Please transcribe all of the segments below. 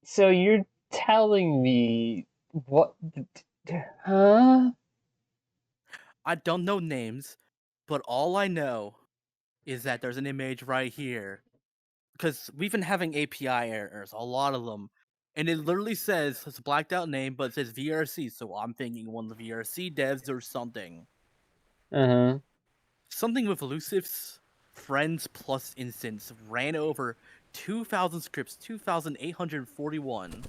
So you're telling me what? Huh? I don't know names, but all I know is that there's an image right here. Because we've been having API errors, a lot of them. And it literally says it's a blacked out name, but it says VRC, so I'm thinking one of the VRC devs or something. Uh-huh. Something with Elusive's friends plus instance ran over 2,000 scripts, 2,841.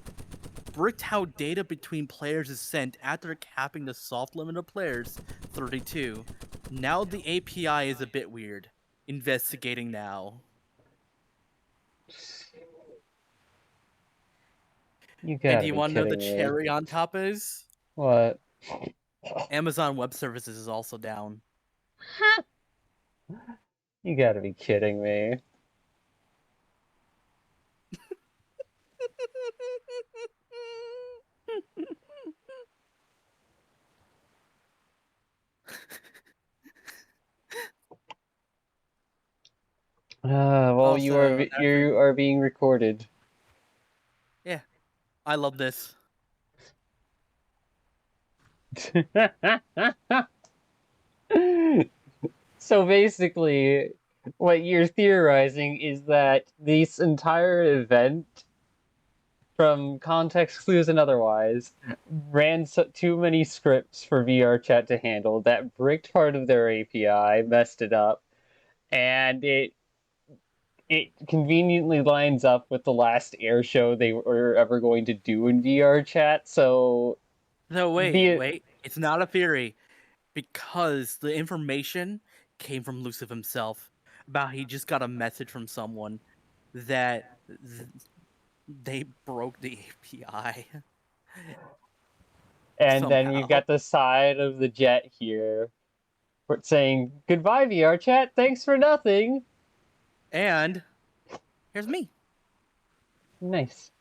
Bricked how data between players is sent after capping the soft limit of players, 32. Now the API is a bit weird. Investigating now. You And gotta do you be want to know the kidding me. cherry on top is? What? Amazon Web Services is also down. You gotta be kidding me. Well, Also, you are being recorded. yeah, I love this. So basically, what you're theorizing is that this entire event, from context clues and otherwise, ran too many scripts for VRChat to handle that bricked part of their API, messed it up, and it conveniently lines up with the last air show they were ever going to do in VRChat. So No, the wait. It's not a theory. Because the information came from Luciv himself about he just got a message from someone that they broke the API. and then we've Somehow. got the side of the jet here saying goodbye VRChat, thanks for nothing. And here's me. Nice.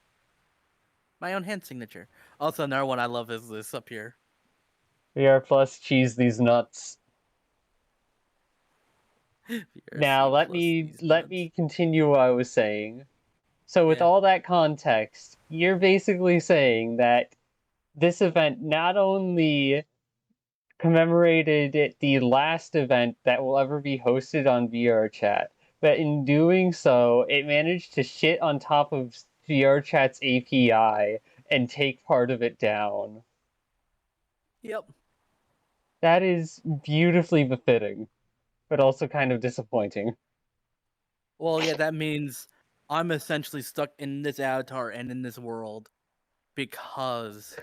My own hand signature. Also, another one I love is this up here. VR plus cheese these nuts. Now VRC plus these let nuts. me continue what I was saying. So with Yeah. all that context, you're basically saying that this event not only commemorated the last event that will ever be hosted on VRChat, but in doing so, it managed to shit on top of VRChat's API and take part of it down. Yep. That is beautifully befitting, but also kind of disappointing. Well, yeah, that means I'm essentially stuck in this avatar and in this world because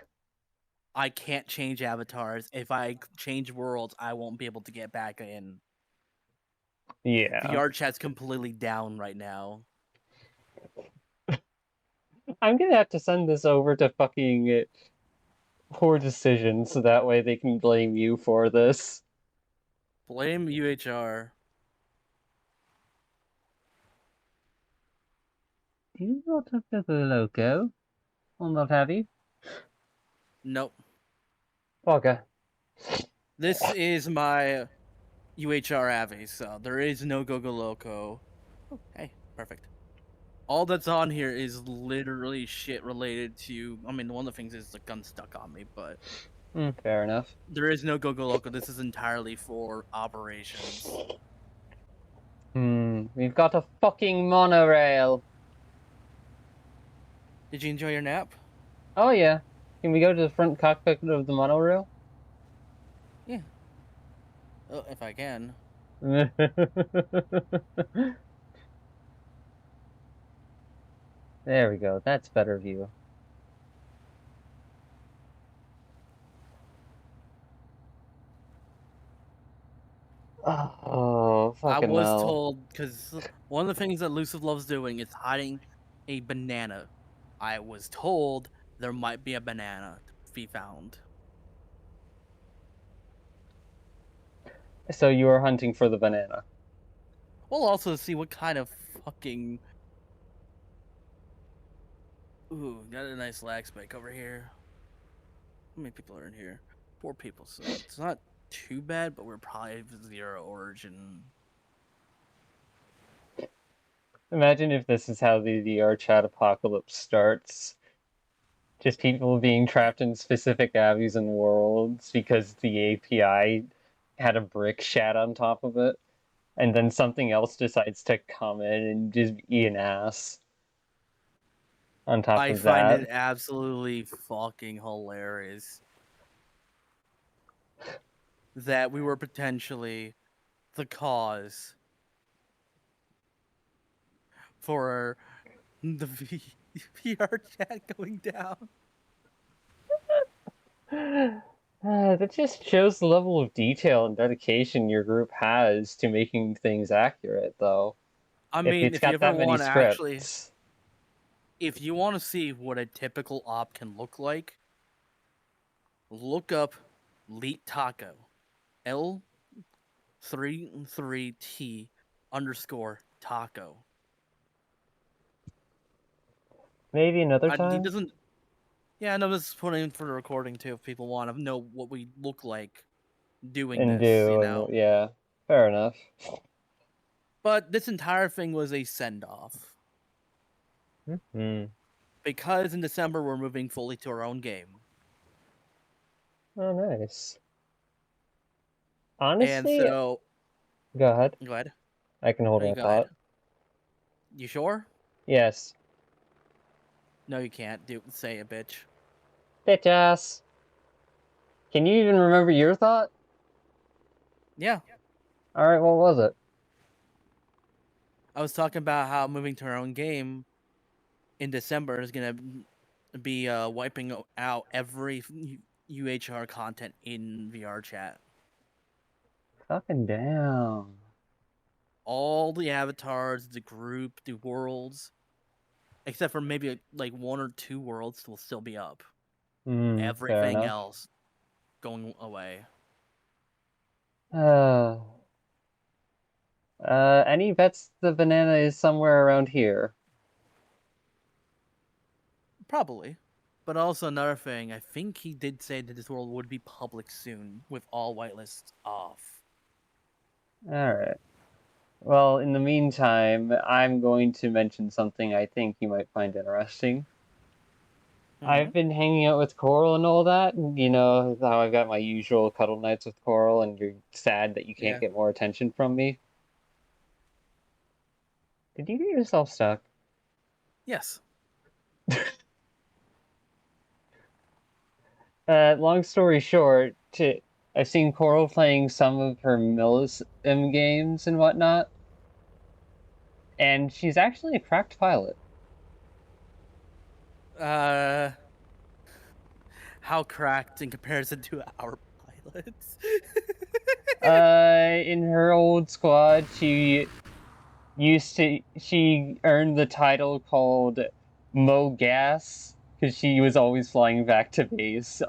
I can't change avatars. If I change worlds, I won't be able to get back in. Yeah. VR chat's completely down right now. I'm gonna have to send this over to fucking poor decisions so that way they can blame you for this. Blame UHR. Do you not have the logo? Or not have you? Nope. Okay. This is my UHR Avi, so there is no Gogo Loco. Oh, hey, perfect. All that's on here is literally shit related to. I mean, one of the things is the gun stuck on me, but Fair enough. there is no Gogo Loco. This is entirely for operations. We've got a fucking monorail. Did you enjoy your nap? Oh yeah. Can we go to the front cockpit of the monorail? Yeah. Oh, if I can. There we go. That's better view. Oh, I fucking was hell. told because one of the things that Luciv loves doing is hiding a banana. I was told there might be a banana to be found. So you are hunting for the banana. We'll also see what kind of fucking. Ooh, got a nice lag spike over here. How many people are in here? 4 people, so it's not too bad, but we're probably 0 origin. Imagine if this is how the VR chat apocalypse starts. Just people being trapped in specific abbeys and worlds because the API had a brick shat on top of it, and then something else decides to come in and just be an ass on top I of find that. it absolutely fucking hilarious that we were potentially the cause for the VR chat going down. That just shows the level of detail and dedication your group has to making things accurate, though. I If mean, it's if you got ever that many want to actually, scripts. if you want to see what a typical op can look like, look up Leet Taco. L33T underscore taco. Maybe another He time? doesn't. Yeah, no, this is put in for the recording too. If people want to know what we look like doing And this, do, and yeah, fair enough. But this entire thing was a send off Hmm. because in December we're moving fully to our own game, Oh, nice. and Honestly, so go ahead. go ahead. I can hold No, you my go ahead. thought. You sure? Yes. No, you can't. Say it, bitch. Bitch ass. Can you even remember your thought? Yeah, Alright, what was it? I was talking about how moving to our own game in December is gonna be wiping out every UHR content in VR chat. Fucking damn. All the avatars, the group, the worlds, except for maybe like one or two worlds will still be up. Fair Everything enough. else going away. Uh, any bets the banana is somewhere around here? Probably. But also another thing, I think he did say that this world would be public soon with all whitelists off. Alright. Well, in the meantime, I'm going to mention something I think you might find interesting. Mm-hmm. I've been hanging out with Coral and all that, and you know how I've got my usual cuddle nights with Coral, and you're sad that you can't Yeah. get more attention from me. Did you get yourself stuck? Yes. Long story short, I've seen Coral playing some of her Milsim games and whatnot, and she's actually a cracked pilot. How cracked in comparison to our pilots? In her old squad, she earned the title called Mo Gas because she was always flying back to base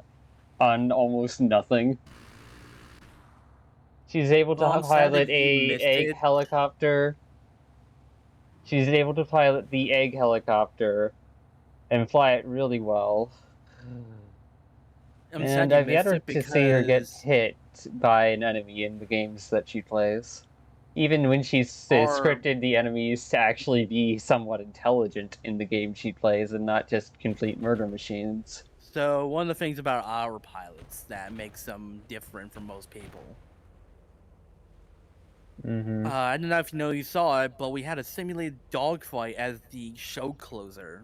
on almost nothing. She's able Well, to I'm sad pilot that you a missed egg it. helicopter. She's able to pilot the egg helicopter and fly it really well. I'm sad And you I've yet missed her it to see her get because hit by an enemy in the games that she plays. Even when she's our scripted the enemies to actually be somewhat intelligent in the game she plays and not just complete murder machines. so one of the things about our pilots that makes them different from most people. Mm-hmm. I don't know if you saw it, but we had a simulated dogfight as the show closer,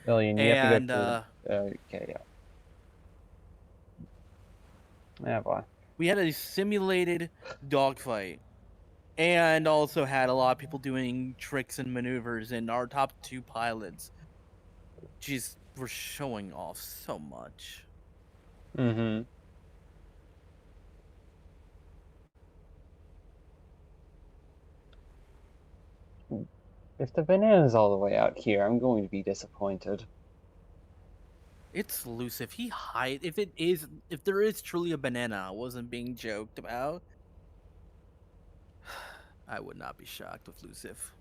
Lilian, you have to go and to the. Okay, yeah. Yeah, boy. we had a simulated dogfight, and also had a lot of people doing tricks and maneuvers, and our top two pilots just were showing off so much. Mm-hmm. If the banana's all the way out here, I'm going to be disappointed. It's loose. If there is truly a banana, I wasn't being joked about. I would not be shocked with Lucifer.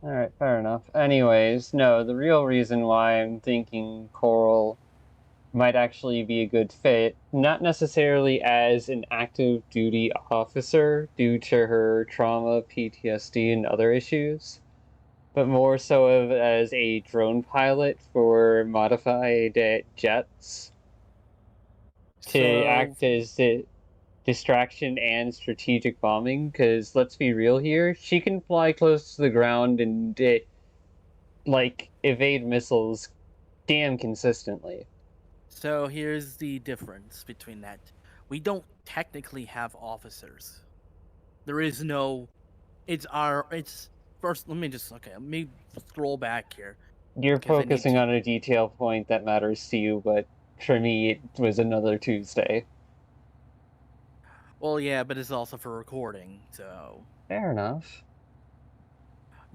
Alright, fair enough. Anyways, no, the real reason why I'm thinking Coral might actually be a good fit, not necessarily as an active duty officer due to her trauma, PTSD, and other issues, but more so as a drone pilot for modified jets to So, act as distraction and strategic bombing. Because let's be real here, she can fly close to the ground and like evade missiles damn consistently. so here's the difference between that. We don't technically have officers. There is no. It's first. Let me scroll back here You're because I need focusing to. on a detail point that matters to you, but for me, it was another Tuesday. Well, yeah, but it's also for recording. So Fair enough.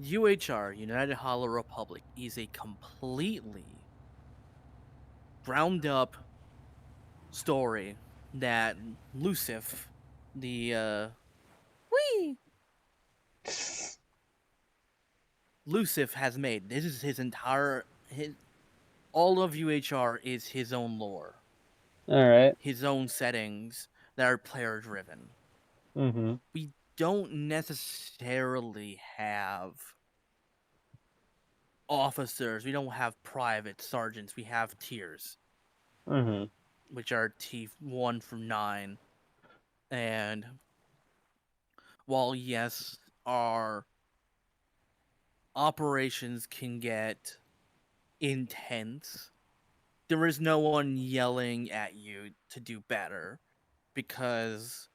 UHR, United Hollow Republic, is a completely ground up story that Lucif, the wee Lucif has made. This is his entire his all of UHR is his own lore, All right. his own settings that are player driven. Mm-hmm. We don't necessarily have officers. We don't have private sergeants. We have tiers, Mm-hmm. which are T1 from 9. And while, yes, our operations can get intense, there is no one yelling at you to do better because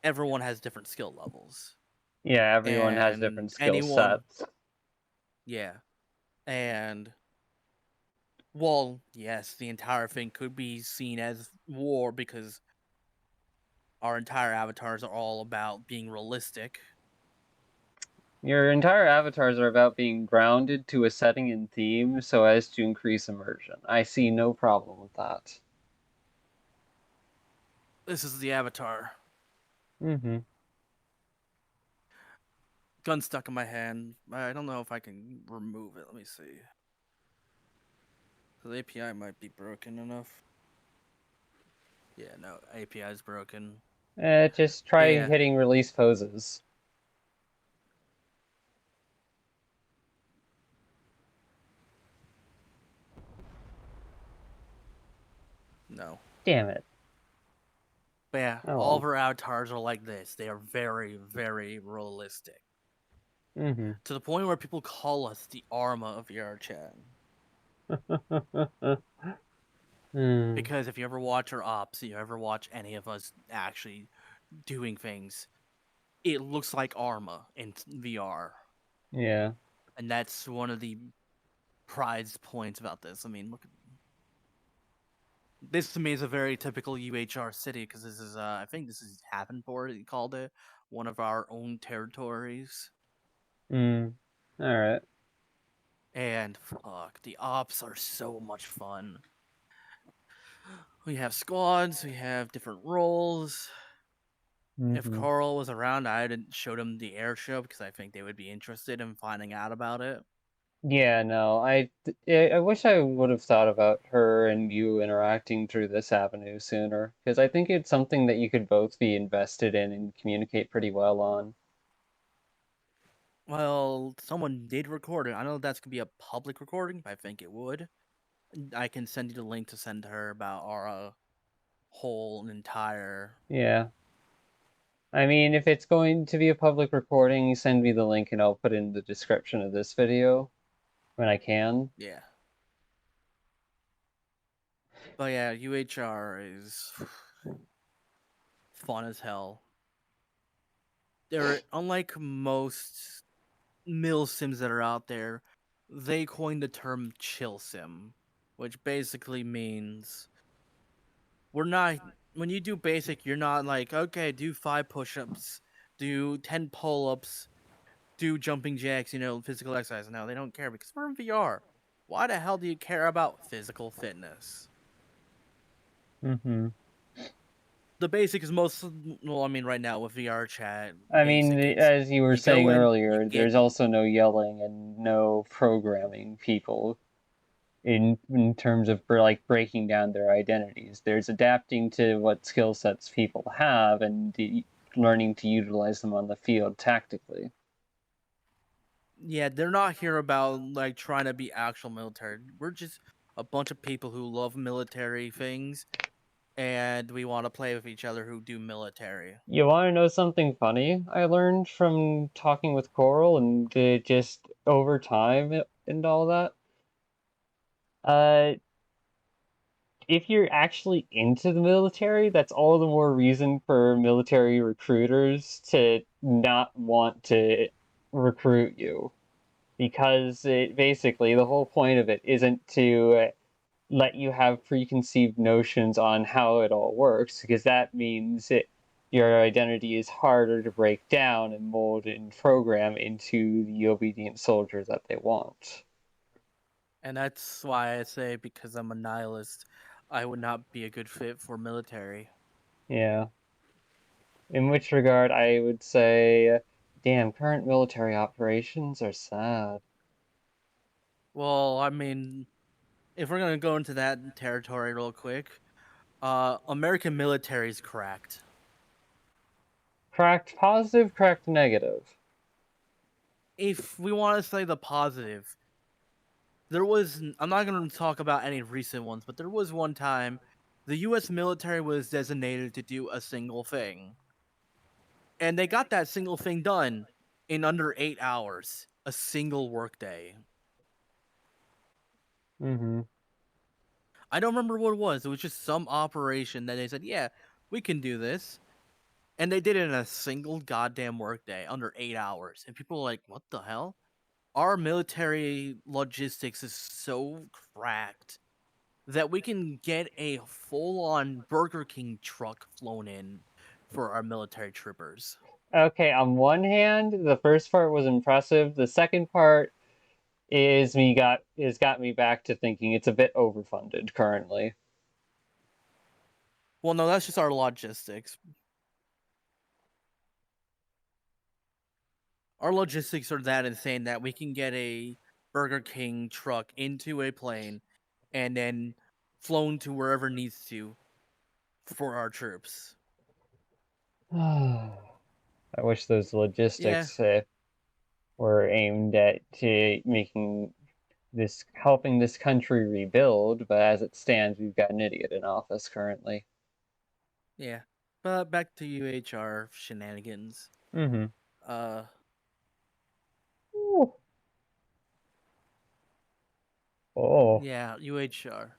everyone has different skill levels. Yeah, everyone has And different skill anyone, sets. yeah. And, well, yes, the entire thing could be seen as war because our entire avatars are all about being realistic. Your entire avatars are about being grounded to a setting and theme so as to increase immersion. I see no problem with that. This is the avatar. Mm-hmm. Gun stuck in my hand. I don't know if I can remove it. Let me see. The API might be broken enough. Yeah, no, API is broken. Just But try yeah, hitting release poses. no. Damn it. But yeah, Oh all of well. our avatars are like this. They are very, very realistic. Mm-hmm. To the point where people call us the Arma of VRChat. Hmm. Because if you ever watch our ops, you ever watch any of us actually doing things, it looks like Arma in VR. Yeah. And that's one of the prized points about this. I mean, look, this to me is a very typical UHR city because this is, I think this is Havenport, he called it, one of our own territories. Mm. All right. And fuck, the ops are so much fun. We have squads, we have different roles. If Mm-hmm. Carl was around, I'd showed him the air show because I think they would be interested in finding out about it. Yeah, no, I wish I would have thought about her and you interacting through this avenue sooner, because I think it's something that you could both be invested in and communicate pretty well on. Well, someone did record it. I know that's gonna be a public recording, but I think it would. I can send you the link to send her about our whole entire. Yeah. I mean, if it's going to be a public recording, send me the link and I'll put in the description of this video when I can. Yeah. But yeah, UHR is fun as hell. They're unlike most mill sims that are out there, they coined the term chill sim, which basically means we're not when you do basic, you're not like, okay, do 5 push-ups, do 10 pull-ups, do jumping jacks, physical exercise. No, they don't care because we're in VR. Why the hell do you care about physical fitness? Mm-hmm. The basic is most well, I mean, right now with VR chat, I mean, basic it's as you were you go saying in, you earlier, get there's also no yelling and no programming people in terms of like breaking down their identities. There's adapting to what skill sets people have and learning to utilize them on the field tactically. Yeah, they're not here about like trying to be actual military. We're just a bunch of people who love military things, and we want to play with each other who do military. You want to know something funny I learned from talking with Coral and just over time and all that? Uh, if you're actually into the military, that's all the more reason for military recruiters to not want to recruit you. Because it basically, the whole point of it isn't to let you have preconceived notions on how it all works, because that means your identity is harder to break down and mold and program into the obedient soldier that they want. And that's why I say, because I'm a nihilist, I would not be a good fit for military. Yeah. In which regard, I would say, damn, current military operations are sad. Well, I mean, if we're gonna go into that territory real quick, American military's cracked. Cracked positive, cracked negative. If we want to say the positive, there was, I'm not going to talk about any recent ones, but there was one time the US military was designated to do a single thing. And they got that single thing done in under 8 hours, a single workday. Mm-hmm. I don't remember what it was. It was just some operation that they said, "Yeah, we can do this." And they did it in a single goddamn workday under 8 hours. And people were like, "What the hell?" Our military logistics is so cracked that we can get a full-on Burger King truck flown in for our military troopers. Okay, on one hand, the first part was impressive. The second part got me back to thinking it's a bit overfunded currently. Well, no, that's just our logistics. Our logistics are that insane that we can get a Burger King truck into a plane and then flown to wherever needs to for our troops. I wish those Yeah, logistics were aimed at making helping this country rebuild, but as it stands, we've got an idiot in office currently. yeah. But back to UHR shenanigans. Mm-hmm. Uh, Ooh. Oh, yeah, UHR.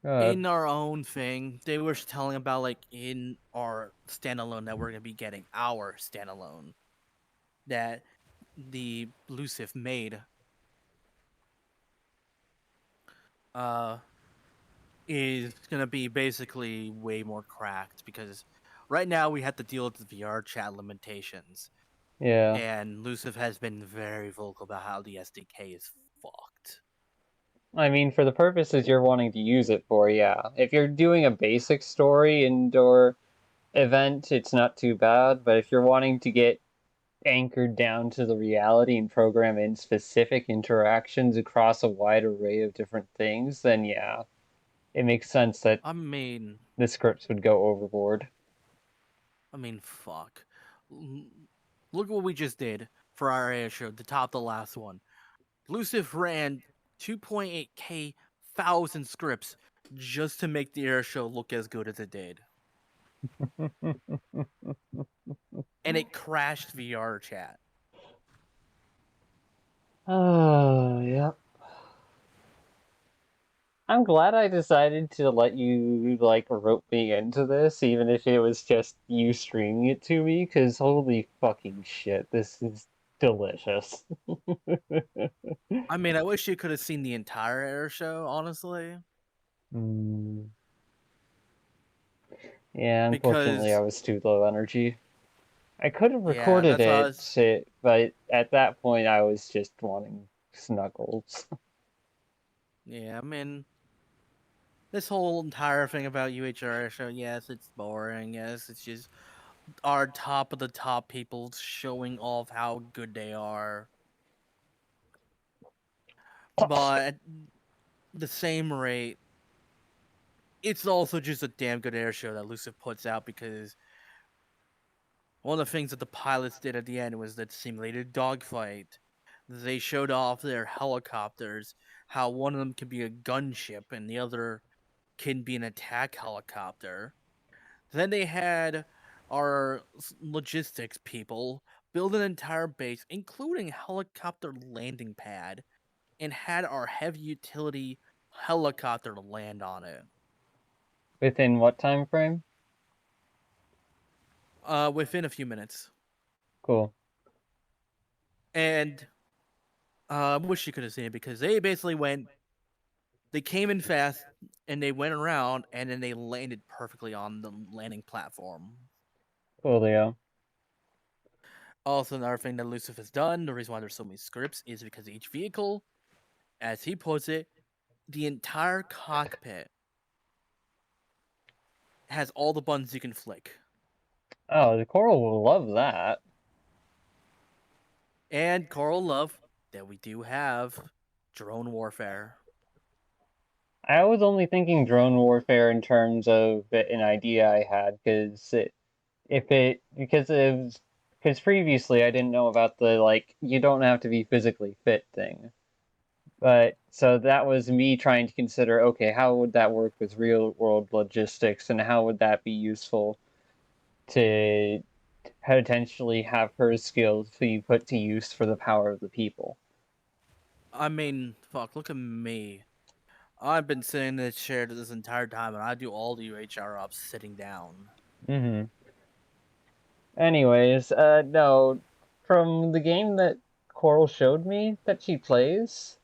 God. In our own thing, they were telling about like in our standalone that we're gonna be getting our standalone that the Lucifer made. Uh, is gonna be basically way more cracked because right now we have to deal with the VRChat limitations, Yeah. and Lucifer has been very vocal about how the SDK is fucked. I mean, for the purposes you're wanting to use it for, yeah. If you're doing a basic story indoor event, it's not too bad, but if you're wanting to get anchored down to the reality and program in specific interactions across a wide array of different things, then yeah, it makes sense that I mean, the scripts would go overboard. fuck. Look what we just did for our air show, the top, the last one. Lucifer ran 2.8k thousand scripts just to make the air show look as good as it did. And it crashed VR chat. Oh, yep. I'm glad I decided to let you like rope me into this, even if it was just you streaming it to me, because holy fucking shit, this is delicious. I mean, I wish you could have seen the entire air show, honestly, Mm, yeah, unfortunately, I because was too low energy. I could have yeah, recorded that's what I it, was. but at that point, I was just wanting snuggles. Yeah, I mean, this whole entire thing about UHR air show, yes, it's boring. Yes, it's just our top of the top people showing off how good they are. But at the same rate, it's also just a damn good air show that Lucifer puts out because One of the things that the pilots did at the end was that simulated dogfight. They showed off their helicopters, how one of them can be a gunship and the other can be an attack helicopter. Then they had our logistics people build an entire base, including helicopter landing pad, and had our heavy utility helicopter land on it. Within what time frame? Within a few minutes. Cool. And I wish you could have seen it because they basically they came in fast and they went around and then they landed perfectly on the landing platform. Coolio. Also, another thing that Lucifer has done, the reason why there's so many scripts is because each vehicle, as he puts it, the entire cockpit has all the buttons you can flick. Oh, the Coral will love that. And Coral Love that we do have drone warfare. I was only thinking drone warfare in terms of an idea I had, because previously I didn't know about the like you don't have to be physically fit thing. But so that was me trying to consider, okay, how would that work with real world logistics and how would that be useful to potentially have her skills be put to use for the power of the people. I mean, fuck, look at me. I've been sitting in this chair this entire time and I do all the UHR ops sitting down. Mm-hmm. Anyways, no, from the game that Coral showed me that she plays,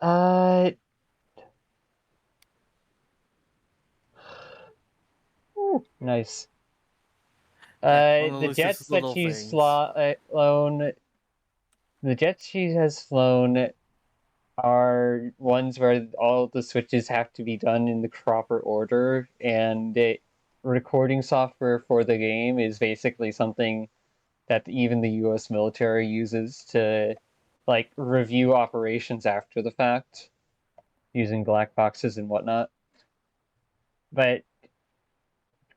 uh, nice. Yeah, on the The loosest jets that little she's things. flown, the jets she has flown are ones where all the switches have to be done in the proper order, and recording software for the game is basically something that even the U.S. military uses to like review operations after the fact using black boxes and whatnot. But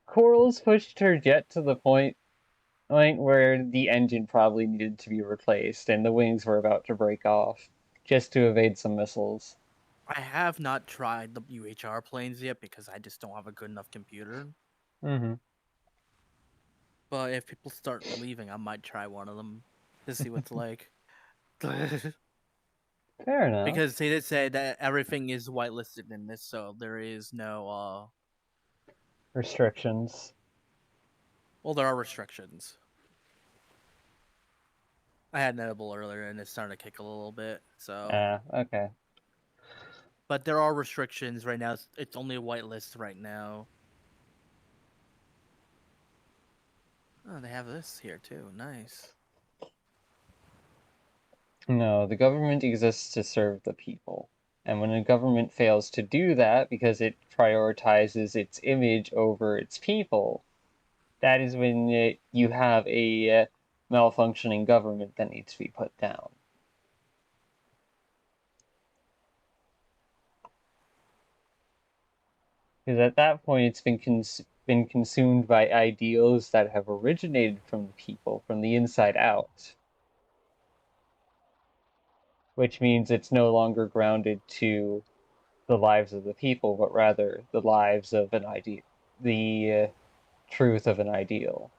Coral's pushed her jet to the point where the engine probably needed to be replaced and the wings were about to break off just to evade some missiles. I have not tried the UHR planes yet because I just don't have a good enough computer. Mm-hmm. But if people start leaving, I might try one of them to see what's like. Fair enough. Because they did say that everything is whitelisted in this, so there is no Restrictions. well, there are restrictions. I had an edible earlier and it's starting to kick a little bit, so Ah, okay. but there are restrictions right now. It's only a whitelist right now. Oh, they have this here too. Nice. No, the government exists to serve the people. And when a government fails to do that because it prioritizes its image over its people, that is when you have a malfunctioning government that needs to be put down. Because at that point, it's been consumed by ideals that have originated from the people, from the inside out. Which means it's no longer grounded to the lives of the people, but rather the lives of an ideal, the truth of an ideal.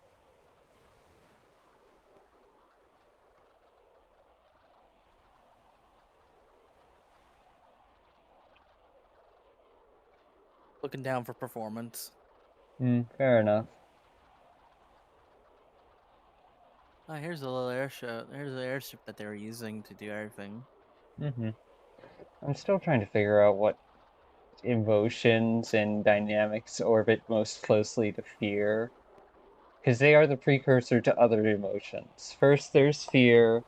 Looking down for performance. Fair enough. Oh, here's a little airship. Here's the airship that they were using to do everything. hmm I'm still trying to figure out what emotions and dynamics orbit most closely to fear, because they are the precursor to other emotions. First, there's fear,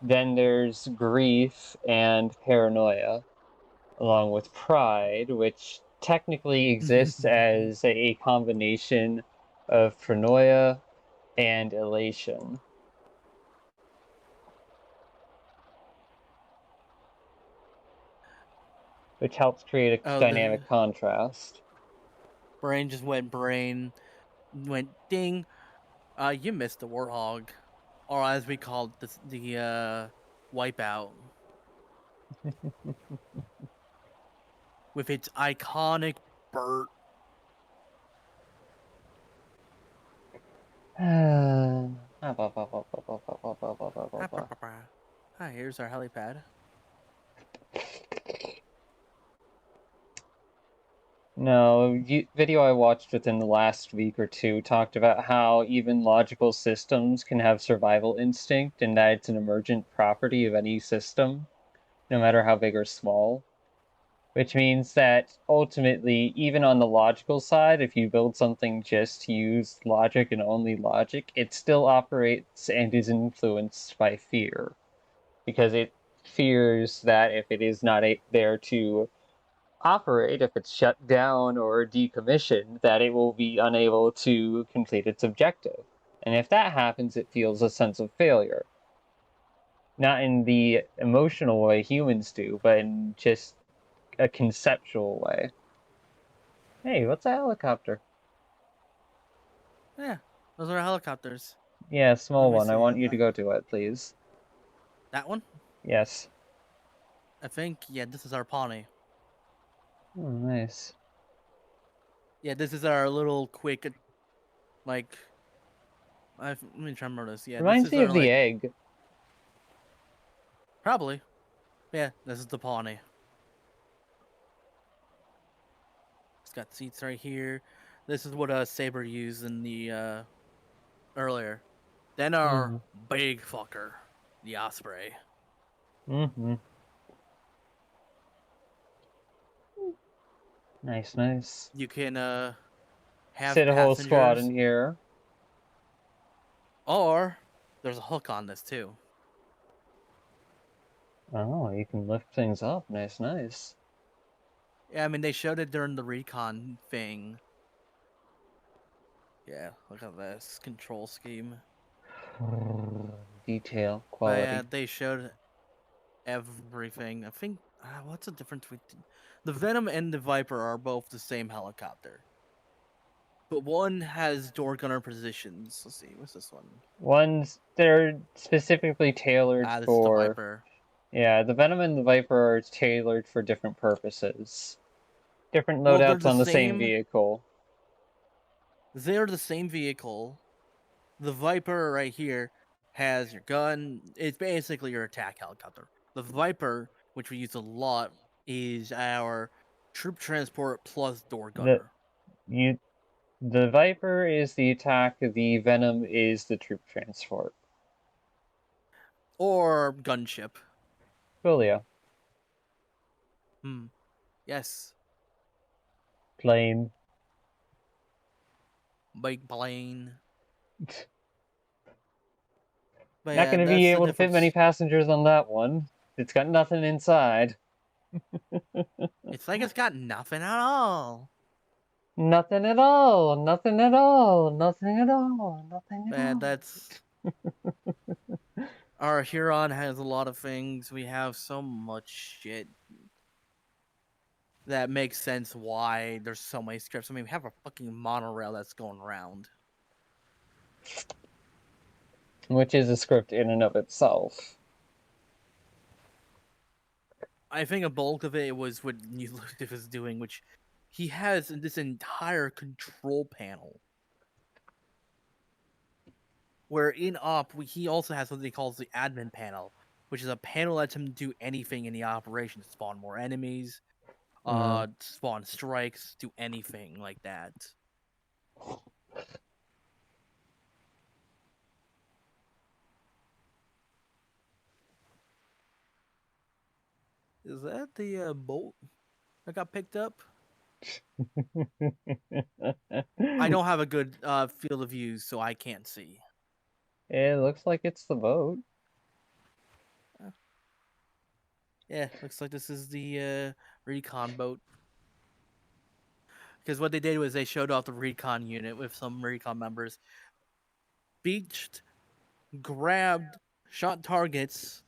then there's grief and paranoia, along with pride, which technically exists as a combination of paranoia and elation, which helps create a Oh, the dynamic contrast. brain went ding. You missed the Warthog, or as we call it, the Wipeout, with its iconic bird. Hi, here's our helipad. No, video I watched within the last week or two talked about how even logical systems can have survival instinct and that it's an emergent property of any system, no matter how big or small. Which means that ultimately, even on the logical side, if you build something just to use logic and only logic, it still operates and is influenced by fear. Because it fears that if it is not there to operate, if it's shut down or decommissioned, that it will be unable to complete its objective. And if that happens, it feels a sense of failure. Not in the emotional way humans do, but in just a conceptual way. Hey, what's a helicopter? Yeah, those are helicopters. Yeah, Let small me one. I see. want you to go to it, please. That one? Yes. I think, yeah, this is our Pawnee. Oh, nice. Yeah, this is our little quick, like, let me try to remember this. Yeah, this Reminds is me our, of the like, egg. probably. Yeah, this is the Pawnee. It's got seats right here. This is what Saber used in the earlier. Then our Mm. big fucker, the Osprey. Mm-hmm. Nice, nice. You can have Sit a whole squad in passengers, here. or there's a hook on this too. Oh, you can lift things up. Nice, nice. Yeah, I mean they showed it during the recon thing. Yeah, look at this control scheme. Detail, But yeah, quality. they showed everything. I think what's the difference between the Venom and the Viper are both the same helicopter, but one has door gunner positions. Let's see, what's this one? Ones they're specifically tailored This is the for. Viper. Yeah, the Venom and the Viper are tailored for different purposes. Different Well, they're loadouts the on the same same. vehicle. They're the same vehicle. The Viper right here has your gun. It's basically your attack helicopter. The Viper, which we use a lot, is our troop transport plus door The gunner. you the Viper is the attack, the Venom is the troop transport. Or gunship. Coolio. Yes. Plane. Big plane. But Not yeah, going to be that's the able to fit many difference. passengers on that one. It's got nothing inside. It's like it's got nothing at all. Nothing at all. Nothing at all. Nothing at all. Nothing at And all. that's our Huron has a lot of things. We have so much shit that makes sense why there's so many scripts. I mean, we have a fucking monorail that's going around. Which is a script in and of itself. I think a bulk of it was what Lucif is doing, which he has this entire control panel. Where in op, he also has what he calls the admin panel, which is a panel that lets him do anything in the operation. Spawn more enemies, spawn strikes, do anything like that. Is that the bolt that got picked up? I don't have a good field of view, so I can't see. It looks like it's the boat. Yeah, looks like this is the recon boat. Because what they did was they showed off the recon unit with some recon members. Beached, grabbed, shot targets.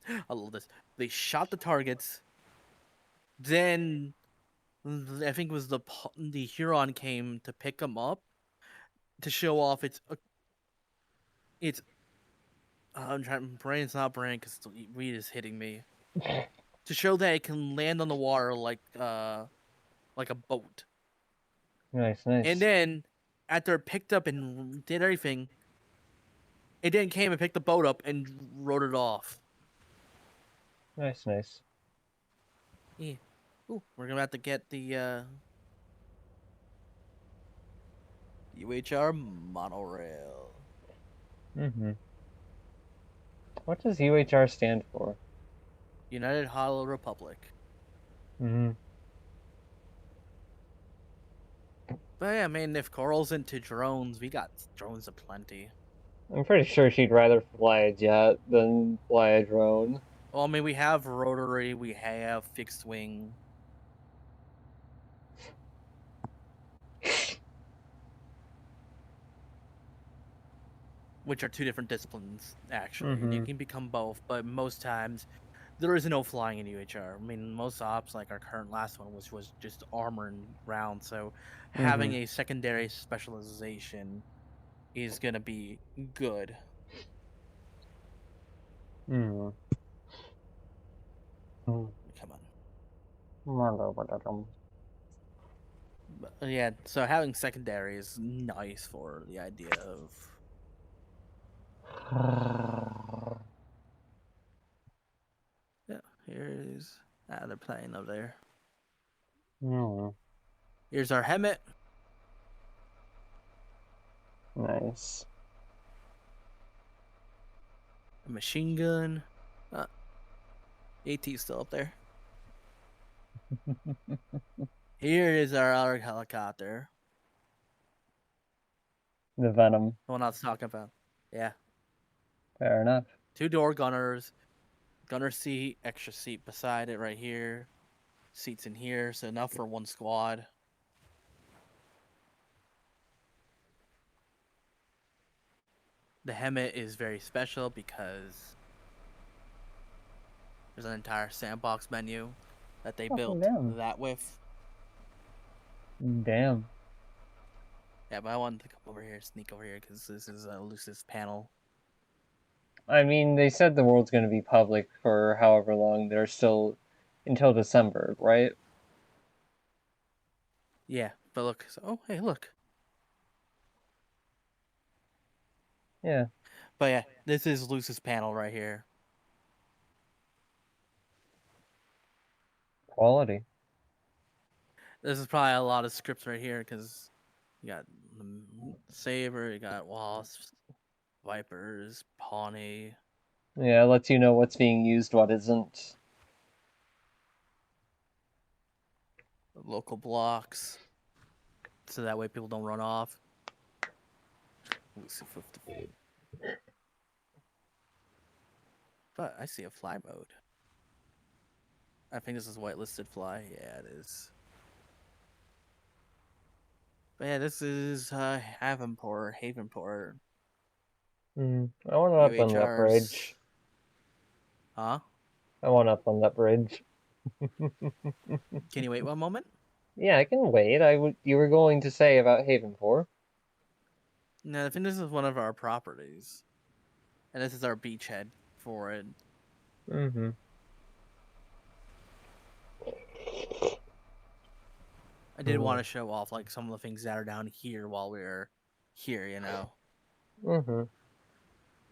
I love this. They shot the targets. Then I think it was the Huron came to pick them up to show off its It's I'm trying. Brain's not brain because the weed is hitting me. To show that it can land on the water like a boat. Nice, And nice. then after it picked up and did everything, it then came and picked the boat up and rode it off. Nice, nice. Yeah. Ooh, we're gonna have to get the UHR monorail. Mm-hmm. What does UHR stand for? United Hollow Republic. Mm-hmm. But yeah, I mean, if Coral's into drones, we got drones aplenty. I'm pretty sure she'd rather fly a jet than fly a drone. Well, I mean, we have rotary, we have fixed wing. Which are two different disciplines, actually. And you Mm-hmm. can become both, but most times there is no flying in UHR. I mean, most ops, like our current last one, was just armor and round. So having Mm-hmm. a secondary specialization is gonna be good. Mm-hmm. Come on. Mm-hmm. But, yeah, so having secondary is nice for the idea of. Yeah, here's. They're playing up there. Mm-hmm. Here's our helmet. Nice. A machine gun. AT's still up there. Here is our other helicopter. The Venom. The one I was talking about. Yeah. Fair enough. 2-door gunners. Gunner seat, extra seat beside it right here. Seats in here, so enough for one squad. The helmet is very special because there's an entire sandbox menu that they built damn. that with. Damn. Yeah, but I wanted to come over here, sneak over here, because this is a elusive panel. I mean, they said the world's going to be public for however long. They're still until December, right? Yeah, but look. So, oh, hey, look. Yeah. But yeah, this is Lucis panel right here. Quality. This is probably a lot of scripts right here because you got Saber, you got Wasps, Vipers, Pawnee. Yeah, it lets you know what's being used, what isn't. Local blocks, so that way people don't run off. But I see a fly mode. I think this is whitelisted fly. Yeah, it is. But yeah, this is Havenport. I want to up on that UHRs. bridge. Huh? I want up on that bridge. Can you wait one moment? Yeah, I can wait. You were going to say about Havenport. No, I think this is one of our properties. And this is our beachhead for it. Mm-hmm. I did want to show off like some of the things that are down here while we're here, you know. Mm-hmm.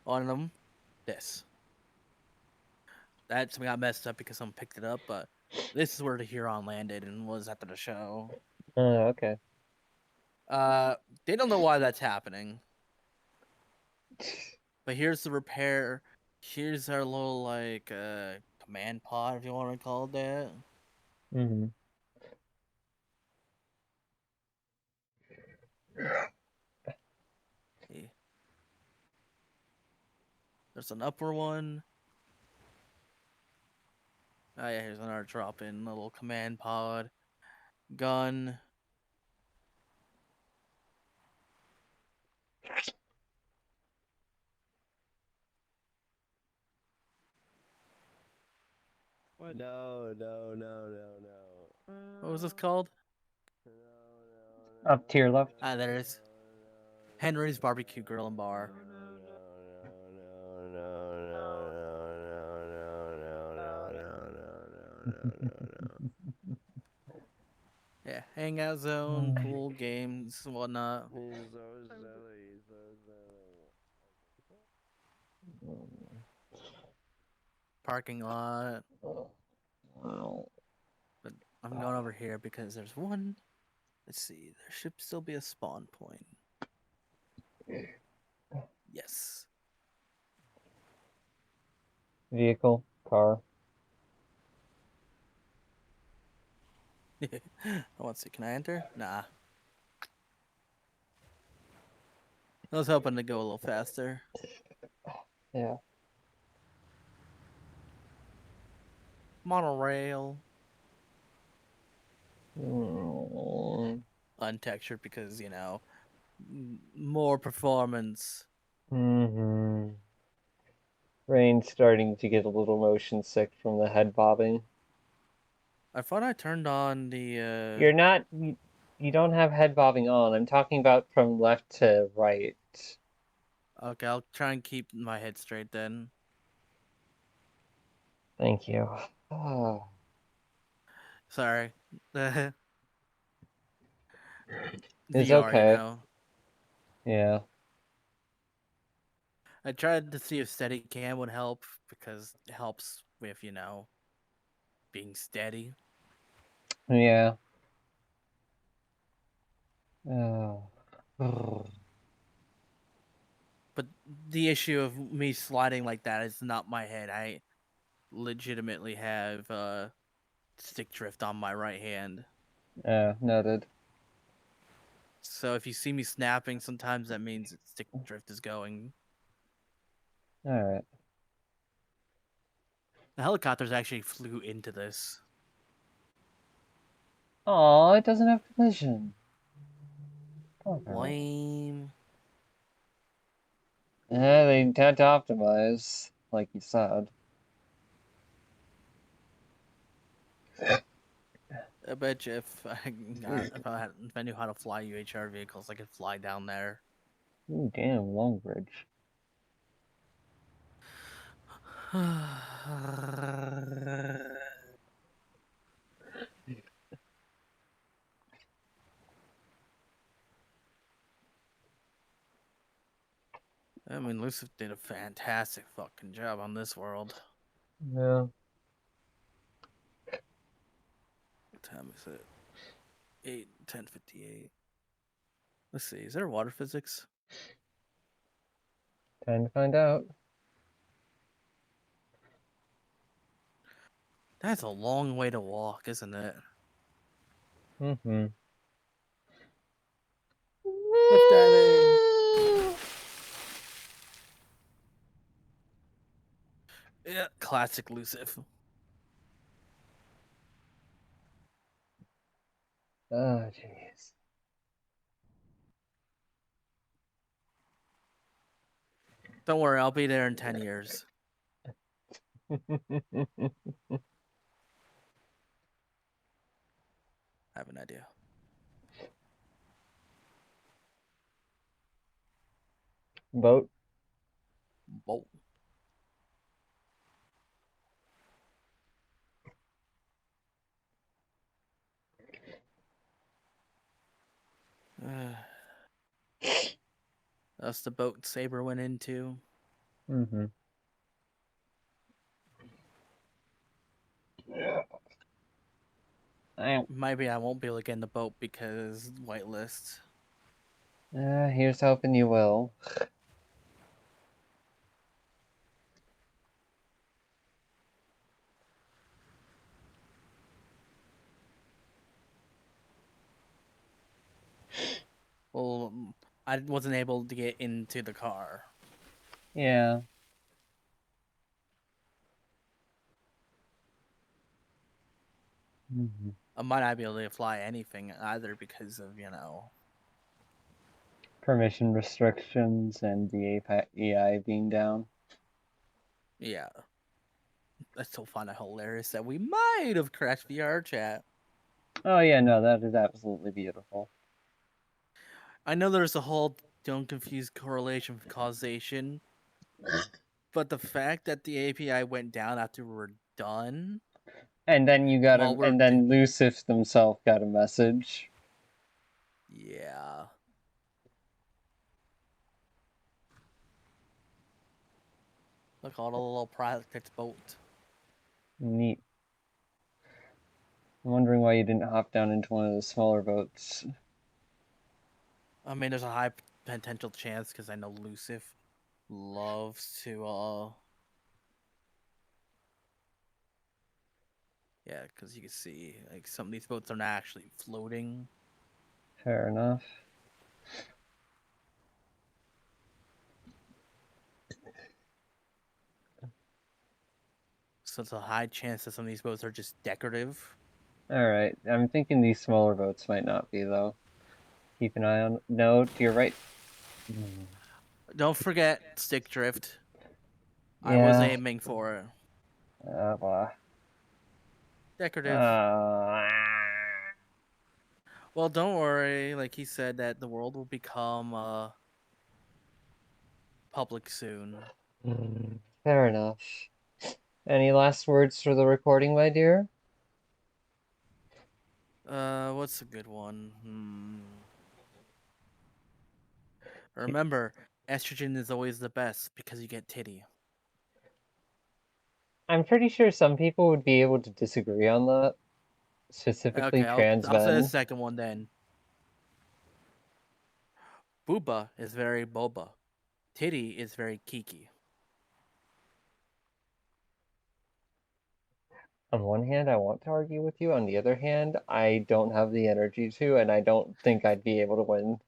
One of them, this. That got messed up because someone picked it up, but this is where the Huron landed and was after the show. Okay. They don't know why that's happening. But here's the repair. Here's our little like command pod, if you want to call it that. Mm-hmm. Yeah. There's an upper one. Oh yeah, here's another drop-in little command pod. Gun. What? No. What was this called? Up tier left. Ah, there it is. Henry's Barbecue Grill and Bar. Yeah, hangout zone, cool games, whatnot. He's so silly. He's so silly. Parking lot. Wow. But I'm going over here because there's one. Let's see. There should still be a spawn point. Yes. Vehicle, car. Let's see. Can I enter? Nah. I was hoping to go a little faster. Yeah. Monorail. Mm. Untextured because, more performance. Mm-hmm. Rain's starting to get a little motion sick from the head bobbing. I thought I turned on the. You're not. You don't have head bobbing on. I'm talking about from left to right. Okay, I'll try and keep my head straight then. Thank you. Ah. Sorry. It's VR, okay. Yeah. I tried to see if Steadicam would help because it helps with, being steady. Yeah. Oh. But the issue of me sliding like that is not my head. I legitimately have stick drift on my right hand. Noted. So if you see me snapping, sometimes that means stick drift is going. All right. The helicopters actually flew into this. Oh, it doesn't have collision. Lame. Yeah, they had to optimize, like you said. I bet you if I knew how to fly UHR vehicles, I could fly down there. Ooh, damn, Long Bridge. I mean, Lucif did a fantastic fucking job on this world. Yeah. What time is it? 10:58. Let's see. Is there water physics? Time to find out. That's a long way to walk, isn't it? Mm-hmm. Cliff diving. Yeah, classic Lucif. Oh, jeez. Don't worry, I'll be there in 10 years. I have an idea. Boat. Bolt. That's the boat Saber went into. Mm-hmm. Maybe I won't be able to get in the boat because whitelist. Here's hoping you will. Well, I wasn't able to get into the car. Yeah. Mm-hmm. I might not be able to fly anything either because of, Permission restrictions and the AI being down. yeah. I still find it hilarious that we might have crashed vrchat. Oh, yeah, no, that is absolutely beautiful. I know there's a whole don't confuse correlation with causation, but the fact that the API went down after we were done And then you got While we're and then Lucif themselves got a message. Yeah. Look, all the little practice boat. Neat. I'm wondering why you didn't hop down into one of the smaller boats. I mean, there's a high potential chance because I know Lucif loves to yeah, because you can see like some of these boats are not actually floating. Fair enough. So it's a high chance that some of these boats are just decorative. Alright, I'm thinking these smaller boats might not be, though. Keep an eye on... No, to your right. Don't forget stick drift. I was Yeah. aiming for it. Blah. Decorative. Uh, Well, don't worry. Like he said, that the world will become public soon. Fair enough. Any last words for the recording, my dear? What's a good one? Remember, estrogen is always the best because you get titty. I'm pretty sure some people would be able to disagree on that. Specifically Okay, trans I'll say the men. second one then. Booba is very boba. Titty is very kiki. On one hand, I want to argue with you. On the other hand, I don't have the energy to, and I don't think I'd be able to win.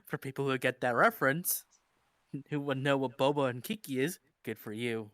For people who get that reference, who would know what boba and kiki is, good for you.